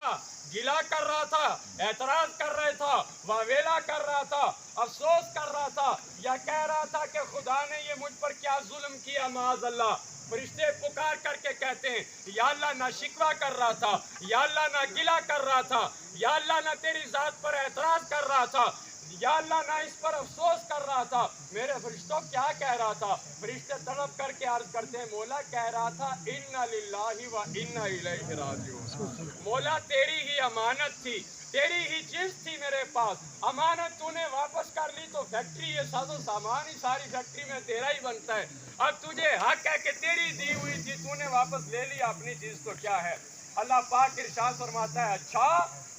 था, गिला कर रहा था, एतराज कर रहा था, वावेला कर रहा था, अफसोस कर रहा था, या कह रहा था कि खुदा ने ये मुझ पर क्या जुल्म किया माज़अल्लाह। फरिश्ते पुकार करके कहते हैं, या अल्लाह ना शिकवा कर रहा था, या अल्लाह ना गिला कर रहा था, या अल्लाह ना तेरी जात पर एतराज कर रहा था, या अल्लाह ना इस पर अफसोस कर रहा था। मेरे फरिश्तों क्या कह रहा था? फरिश्ते तड़प करके अर्ज करते हैं, मौला कह रहा था इन्ना लिल्लाहि व इन्ना इलैहि राजिऊन। मौला तेरी ही अमानत थी, तेरी ही चीज थी मेरे पास, अमानत तूने वापस कर ली तो फैक्ट्री ये साजो सामान ही सारी फैक्ट्री में तेरा ही बनता है। अब तुझे हक है कि तेरी दी हुई चीज तूने वापस ले लिया, अपनी चीज तो क्या है। अल्लाह पाक इरशाद फरमाता है, अच्छा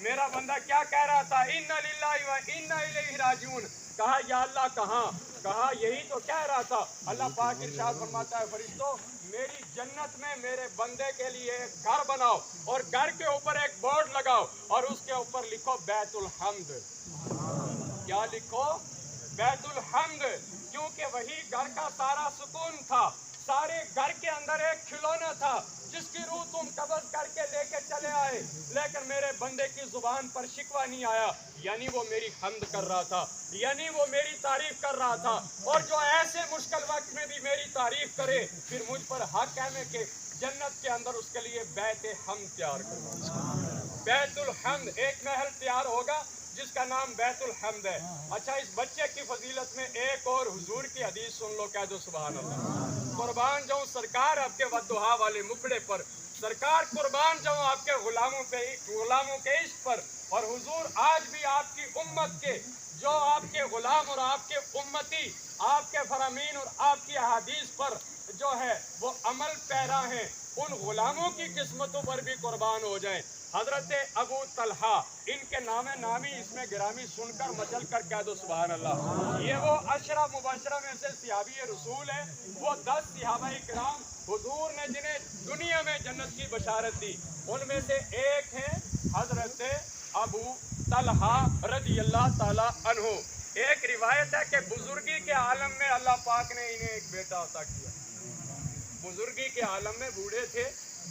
मेरा बंदा क्या कह रहा था, इन्ना लिल्लाहि व इन्ना इलैहि राजिऊन। कहा या अल्लाह कहाँ? कहा यही तो कह रहा था। अल्लाह पाक इरशाद फरमाता है, फरिश्तों मेरी जन्नत में मेरे बंदे के लिए एक घर बनाओ और घर के ऊपर एक बोर्ड लगाओ और उसके ऊपर लिखो बैतुल हम्द। क्या लिखो? बैतुल हम्द। क्योंकि वही घर का सारा सुकून था, सारे घर के अंदर एक खिलौना था जिसकी रूह तुम कब्ज करके लेके चले आए, लेकिन मेरे बंदे की जुबान पर शिकवा नहीं आया, यानी वो मेरी हम्द कर रहा था, यानी वो मेरी तारीफ कर रहा था। और जो ऐसे मुश्किल वक्त में भी मेरी तारीफ करे, फिर मुझ पर हक है कि जन्नत के अंदर उसके लिए बैत हम तैयार करूंगा। बैतुल हम्द, एक महल तैयार होगा जिसका नाम बैतुल हम्द है। अच्छा, इस बच्चे की फजीलत में एक और हुजूर की हदीस सुन लो, कह दो सुभान अल्लाह। कुर्बान जाऊं सरकार आपके वद्दुहा वाले मुखड़े पर, सरकार कुर्बान जाऊं आपके गुलामों के इश्क पर। और हुजूर आज भी आपकी उम्मत के, जो आपके गुलाम और आपके उम्मती, आपके फरामीन और आपकी हदीस पर जो है वो अमल पैरा हैं, उन गुलामों की किस्मतों पर भी कुर्बान हो जाएं। हजरत अबू तलहा, इनके नामे नामी इसमें गिरामी सुनकर मचल कर कह दो सुभान अल्लाह। ये वो अशरा मुबशरा में से सिहाबी रसूल है, वो 10 सिहाबा इकराम हुजूर ने जिन्हें दुनिया में जन्नत की बशारत दी, उनमें से एक है हजरत अबू तलहा रज़ी अल्लाह ताला अन्हु। एक रिवायत है कि बुजुर्गी के आलम में अल्लाह पाक ने इन्हें एक बेटा अता किया। बुजुर्गी के आलम में बूढ़े थे,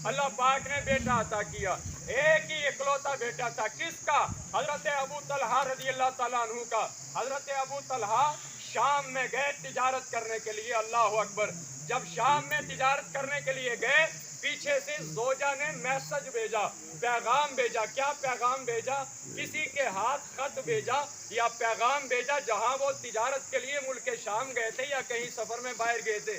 अल्लाह पाक ने बेटा अता किया। एक ही इकलौता बेटा था, किसका? हजरत अबू तलहा रज़ी अल्लाह ताला अन्हु का। हजरत अबू तलहा शाम में गए तिजारत करने के लिए, अल्लाह अकबर। जब शाम में तिजारत करने के लिए गए, पीछे से जोजा ने मैसेज भेजा, पैगाम भेजा। क्या पैगाम भेजा? किसी के हाथ खत भेजा या पैगाम भेजा, जहां वो तिजारत के लिए मुल्क शाम गए थे या कहीं सफर में बाहर गए थे।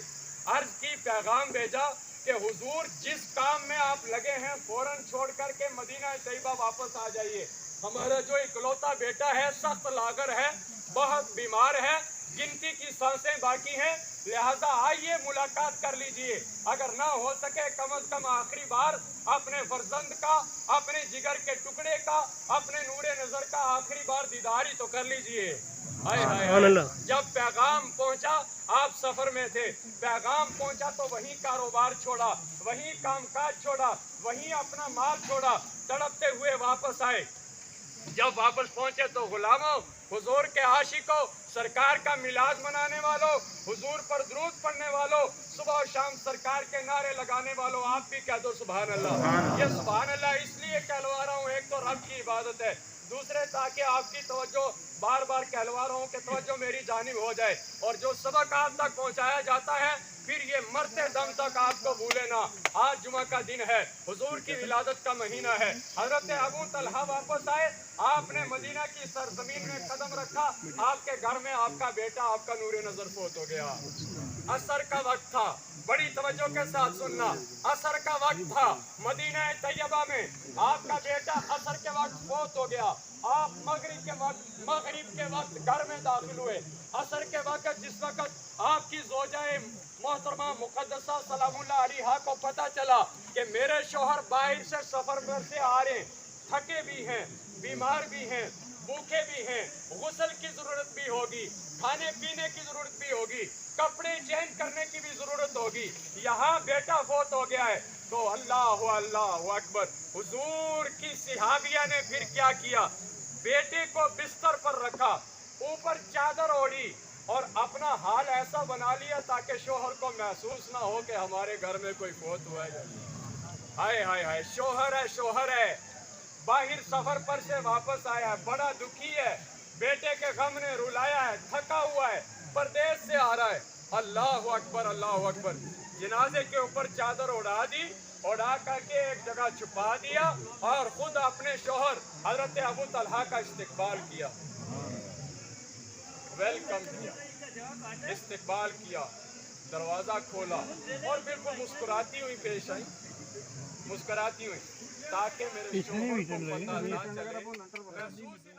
अर्ज की पैगाम भेजा कि हुजूर जिस काम में आप लगे हैं फौरन छोड़ करके मदीना तैयबा वापस आ जाइए। हमारा जो इकलौता बेटा है सख्त लागर है, बहुत बीमार है, गिनती की सांसें बाकी हैं, लिहाजा आइए मुलाकात कर लीजिए। अगर ना हो सके कम से कम आखिरी बार अपने फर्जंद का, अपने जिगर के टुकड़े का, अपने नूरे नजर का आखिरी बार दीदार ही तो कर लीजिए। हाय हाय हाय। जब पैगाम पहुंचा, आप सफर में थे, पैगाम पहुंचा तो वहीं कारोबार छोड़ा, वहीं कामकाज छोड़ा, वहीं अपना माल छोड़ा, तड़पते हुए वापस आए। जब वापस पहुंचे तो गुलामों, हुजूर के आशिकों, सरकार का मिलाद मनाने वालों, हुजूर पर दुरूद पढ़ने वालों, सुबह और शाम सरकार के नारे लगाने वालों, आप भी कह दो सुभान अल्लाह। ये सुभान अल्लाह इसलिए कहलवा रहा हूँ, एक तो रब की इबादत है, दूसरे ताकि आपकी तवज्जो बार बार कहलवा रहा हूँ कि तवज्जो मेरी जानिब हो जाए, और जो सबक आप तक पहुँचाया जाता है फिर ये मरते दम तक आपको भूले ना। आज जुमा का दिन है, हुजूर की विलादत का महीना है। हजरत अबू तलहा वापस आए, आपने मदीना की सरजमीन में कदम रखा, आपके घर में आपका बेटा, आपका नूरे नजर फोत हो गया। असर का वक्त था, बड़ी तवज्जो के साथ सुनना, असर का वक्त था, मदीना तैयबा में आपका बेटा असर के वक्त फोत हो गया। आप मगरिब के वक्त घर में दाखिल हुए। असर के वक्त जिस वक्त आपकी जोजाए मोहतरमा मुकद्दसा सलामुल्लाह अलैहा को पता चला कि मेरे शोहर बाहर से सफर पर से आ रहे, थके भी हैं, बीमार भी हैं, भूखे भी हैं, गुस्ल की जरूरत भी होगी, खाने पीने की जरूरत भी होगी, कपड़े चेंज करने की भी जरूरत होगी, यहाँ बेटा फोत हो गया है, तो अल्लाह अल्लाह अकबर। हुजूर की सिहाबिया ने फिर क्या किया? बेटे को बिस्तर पर रखा, ऊपर चादर ओढ़ी और अपना हाल ऐसा बना लिया ताकि शोहर को महसूस ना हो कि हमारे घर में कोई फोत हुआ है। हाय हाय हाय, शोहर है, शोहर है, बाहिर सफर पर से वापस आया है, बड़ा दुखी है, बेटे के गम ने रुलाया है, थका हुआ है, परदेश से आ रहा है। अल्लाह अकबर, अल्लाह अकबर। जनाजे के ऊपर चादर उड़ा दी, उड़ा करके एक जगह छुपा दिया और खुद अपने शोहर हजरत अबू तलहा का इस्तकबाल किया, वेलकम किया, इस्तकबाल किया, दरवाज़ा खोला और बिल्कुल मुस्कुराती हुई पेश आई, मुस्कुराती हुई, ताकि मेरे शोहर को पता ना चले।